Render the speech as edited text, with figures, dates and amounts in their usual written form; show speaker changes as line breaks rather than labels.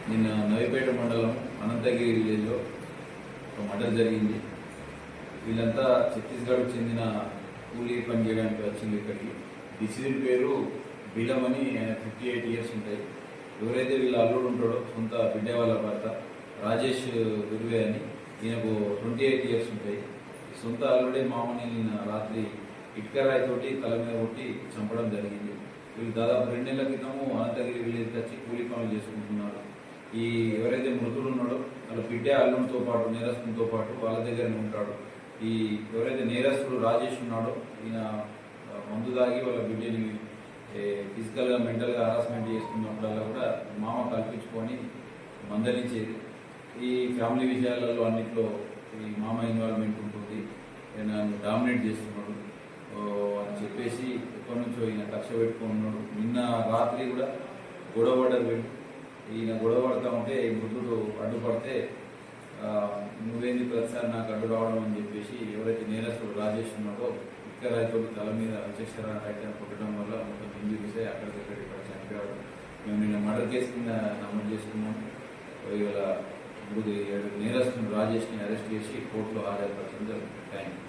నిన్న నవిపేట మండలం అనంతగిరి విలేజ్లో ఒక మర్డర్ జరిగింది. వీళ్ళంతా ఛత్తీస్గఢ్కు చెందిన కూలీ పని చేయడానికి వచ్చింది ఇక్కడికి. డిసిజన్ పేరు బిలం అని, ఆయన 58 ఇయర్స్ ఉంటాయి. ఎవరైతే వీళ్ళ అల్లుడు ఉంటాడో సొంత బిడ్డ వాళ్ళ భర్త రాజేష్ గురువే అని, ఈయనకు 28 ఇయర్స్ ఉంటాయి. సొంత అల్లుడే మామని నిన్న రాత్రి ఇటుకరాయితోటి తల మీద కొట్టి చంపడం జరిగింది. వీళ్ళు దాదాపు 2 నెలల క్రితము అనంతగిరి విలేజ్కి వచ్చి కూలీ పనులు చేసుకుంటున్నారు. ఈ ఎవరైతే మృతుడు ఉన్నాడో వాళ్ళ బిడ్డ అల్లుడితో పాటు, నేరస్తునితో పాటు వాళ్ళ దగ్గరనే ఉంటాడు. ఈ ఎవరైతే నేరస్తుడు రాజేష్ ఉన్నాడో ఈయన మందు దాగి వాళ్ళ బిడ్డని ఫిజికల్గా, మెంటల్గా హరాస్మెంట్ చేసుకున్నప్పుడల్లా కూడా మామ కల్పించుకొని మందలించేది. ఈ ఫ్యామిలీ విషయాలలో అన్నింటిలో ఈ మామ ఇన్వాల్వ్మెంట్ ఉంటుంది. నన్ను డామినేట్ చేస్తున్నాడు అని చెప్పేసి ఎప్పటి నుంచో ఈయన కక్ష పెట్టుకున్నాడు. నిన్న రాత్రి కూడా గొడవపడ్డారు. ఈయన గొడవ పడతా ఉంటే ఈ మృతుడు అడ్డుపడితే నువ్వేంది ప్రతిసారి నాకు అడ్డు రావడం అని చెప్పేసి ఎవరైతే నేరస్తుడు రాజేష్ ఉన్నాడో ఇక్కడ రైతు తల మీద అక్షర రైతు కొట్టడం వల్ల మొత్తం ఇంజురీస్ అక్కడికక్కడ ఇక్కడ చనిపోయాడు. మేము నిన్న మర్డర్ కేసు కింద నమోదు చేసుకున్నాం. ఇవాళ నేరస్తుడు రాజేష్ని అరెస్ట్ చేసి కోర్టులో హాజరుపరచడం జరుగుతుంది. Thank you.